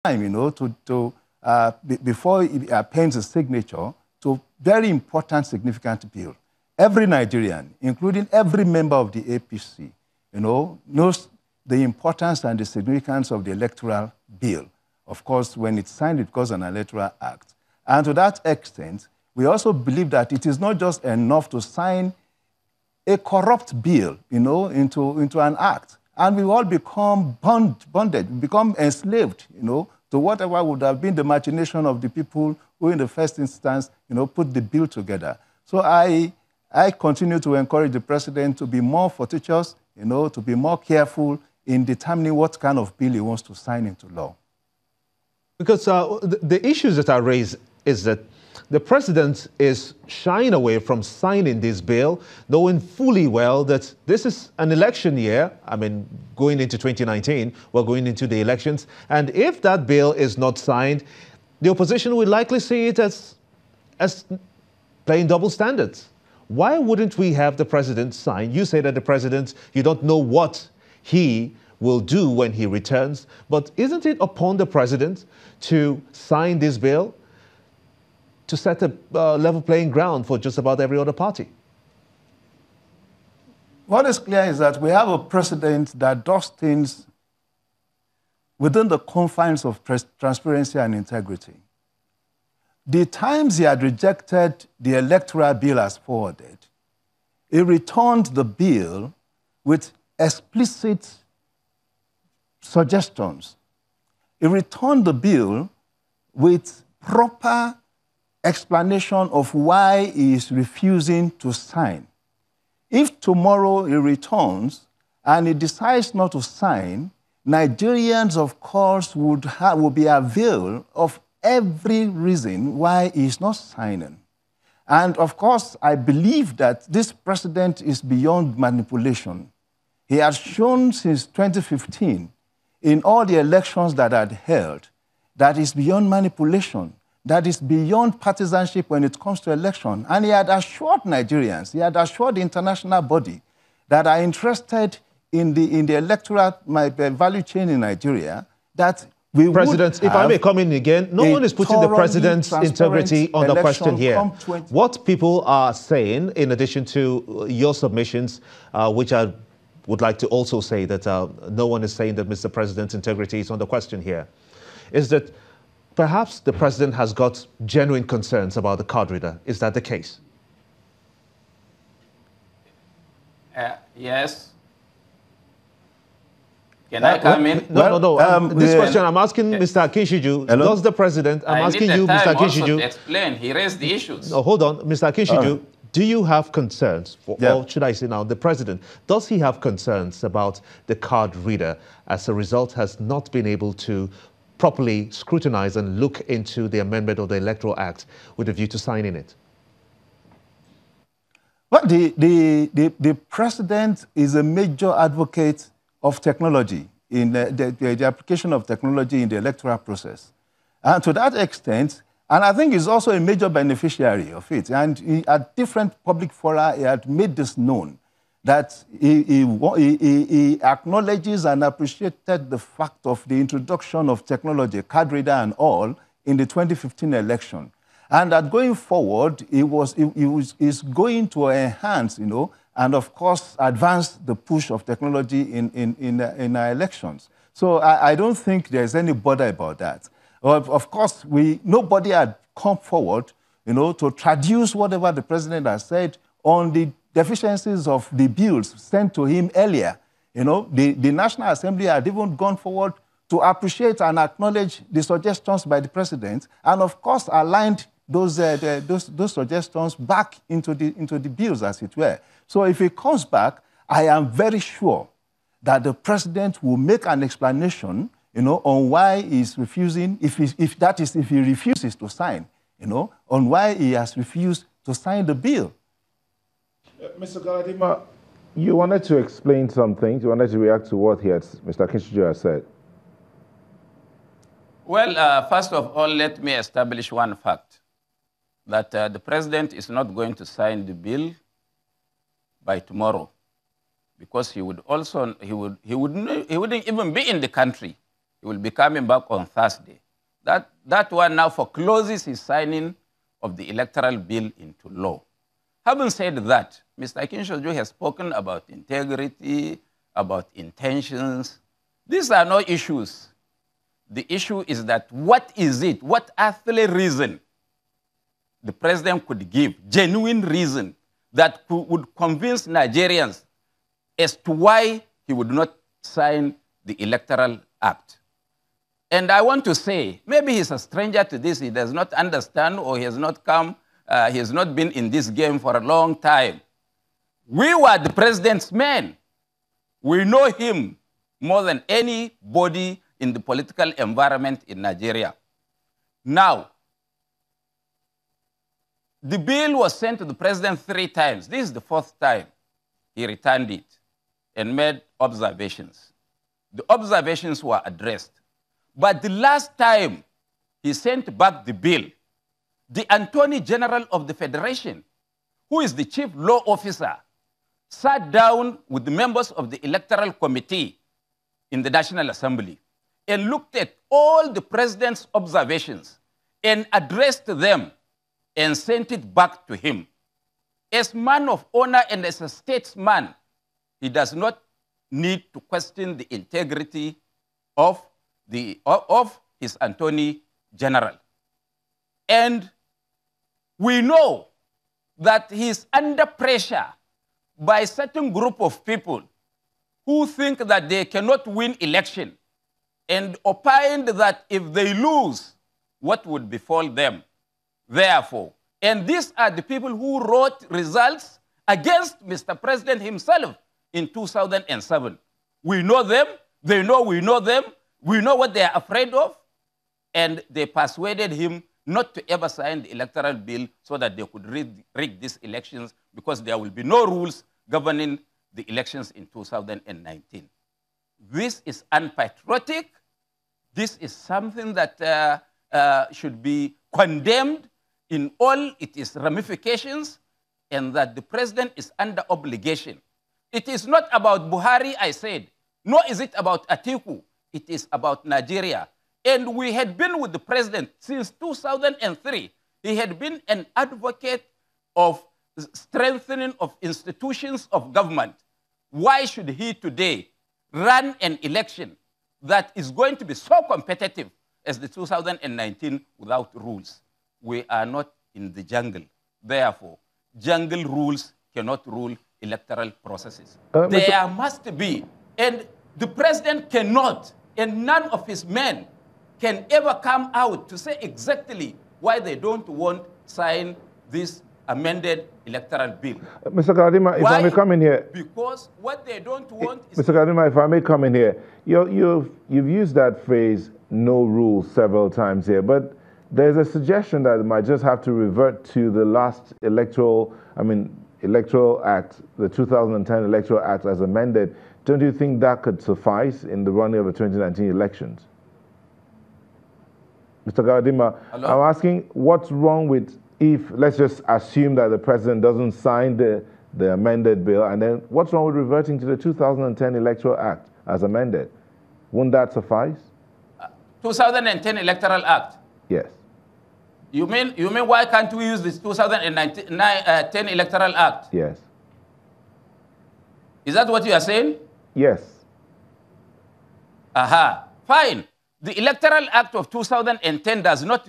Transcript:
time, before he appends his signature to very important, significant bill. Every Nigerian, including every member of the APC, knows the importance and the significance of the electoral bill. Of course, when it's signed, it goes an electoral act. And to that extent, we also believe that it is not just enough to sign a corrupt bill, into an act. And we all become bonded, become enslaved, to whatever would have been the machination of the people who, in the first instance, put the bill together. So I continue to encourage the president to be more fortuitous, to be more careful in determining what kind of bill he wants to sign into law. Because the issues that are raised is that the president is shying away from signing this bill, knowing fully well that this is an election year. I mean, going into 2019, we're going into the elections. And if that bill is not signed, the opposition will likely see it as playing double standards. Why wouldn't we have the president sign? You say that the president, you don't know what he will do when he returns, but isn't it upon the president to sign this bill to set a level playing ground for just about every other party? What is clear is that we have a president that does things within the confines of transparency and integrity. The times he had rejected the electoral bill as forwarded, he returned the bill with explicit suggestions. He returned the bill with proper explanation of why he is refusing to sign. If tomorrow he returns and he decides not to sign, Nigerians, of course, will be availed of every reason why he is not signing. And of course, I believe that this president is beyond manipulation. He has shown since 2015, in all the elections that had held, that is beyond manipulation, that is beyond partisanship when it comes to election. And he had assured Nigerians, he had assured the international body that are interested in the electoral value chain in Nigeria, that we President, if I may come in again, no one is putting the president's integrity under question here. What people are saying, in addition to your submissions, which I would like to also say that no one is saying that Mr. President's integrity is under question here, is that perhaps the president has got genuine concerns about the card reader. Is that the case? Yes. Can I come in? No. This question I'm asking Mr. Akinsiju. Does the president, I'm asking you, Mr. Akinsiju. To explain. He raised the issues. No, hold on. Mr. Akinsiju, do you have concerns, or should I say now, the president, does he have concerns about the card reader as a result has not been able to properly scrutinize and look into the amendment of the Electoral Act with a view to signing it? Well, the president is a major advocate of technology, in the application of technology in the electoral process. And to that extent, and I think he's also a major beneficiary of it. And at different public fora, he had made this known, that he acknowledges and appreciated the fact of the introduction of technology, card reader and all, in the 2015 election. And that going forward, he is going to enhance, and of course, advance the push of technology in our elections. So I don't think there's any bother about that. Of course, nobody had come forward, to traduce whatever the president has said on the deficiencies of the bills sent to him earlier. The National Assembly had even gone forward to appreciate and acknowledge the suggestions by the president, and of course aligned those suggestions back into the bills, as it were. So if he comes back, I am very sure that the president will make an explanation, on why he's refusing, if he refuses to sign, on why he has refused to sign the bill. Mr. Galadima, you wanted to explain something. You wanted to react to what Mr. Akinsiju has said. Well, first of all, let me establish one fact, that the president is not going to sign the bill by tomorrow, because he wouldn't even be in the country He will be coming back on Thursday. That one now forecloses his signing of the electoral bill into law. Having said that, Mr. Akinsiju has spoken about integrity, about intentions. These are no issues. The issue is that what is it, what earthly reason the president could give, genuine reason, that would convince Nigerians as to why he would not sign the Electoral Act. And I want to say, maybe he's a stranger to this, he does not understand, or he has not come, he has not been in this game for a long time. We were the president's men. We know him more than anybody in the political environment in Nigeria. Now, the bill was sent to the president 3 times. This is the 4th time he returned it and made observations. The observations were addressed. But the last time he sent back the bill, the Attorney General of the Federation, who is the chief law officer, sat down with the members of the Electoral Committee in the National Assembly and looked at all the president's observations and addressed them and sent it back to him. As man of honor and as a statesman, he does not need to question the integrity of his Attorney General. And we know that he is under pressure by a certain group of people who think that they cannot win election and opined that if they lose, what would befall them? Therefore, and these are the people who wrote results against Mr. President himself in 2007. We know them, they know we know them, we know what they are afraid of, and they persuaded him not to ever sign the electoral bill so that they could rig these elections, because there will be no rules governing the elections in 2019. This is unpatriotic. This is something that should be condemned in all its ramifications, and that the president is under obligation. It is not about Buhari, I said, nor is it about Atiku. It is about Nigeria. And we had been with the president since 2003. He had been an advocate of strengthening of institutions of government. Why should he today run an election that is going to be so competitive as the 2019 without rules? We are not in the jungle. Therefore, jungle rules cannot rule electoral processes. There must be, and the president cannot, and none of his men can ever come out to say exactly why they don't want to sign this amended electoral bill. Mr. Galadima, if I may come in here. Because what they don't want is... Mr. Galadima, if I may come in here. You've used that phrase, no rules, several times here, but there's a suggestion that it might just have to revert to the last electoral act, the 2010 Electoral Act as amended. Don't you think that could suffice in the running of the 2019 elections? Mr. Galadima, I'm asking what's wrong with, if, let's just assume that the president doesn't sign the amended bill, and then what's wrong with reverting to the 2010 Electoral Act as amended? Wouldn't that suffice? 2010 Electoral Act? Yes. You mean why can't we use this 2010 Electoral Act? Yes. Is that what you are saying? Yes. Aha. Fine. The Electoral Act of 2010 does not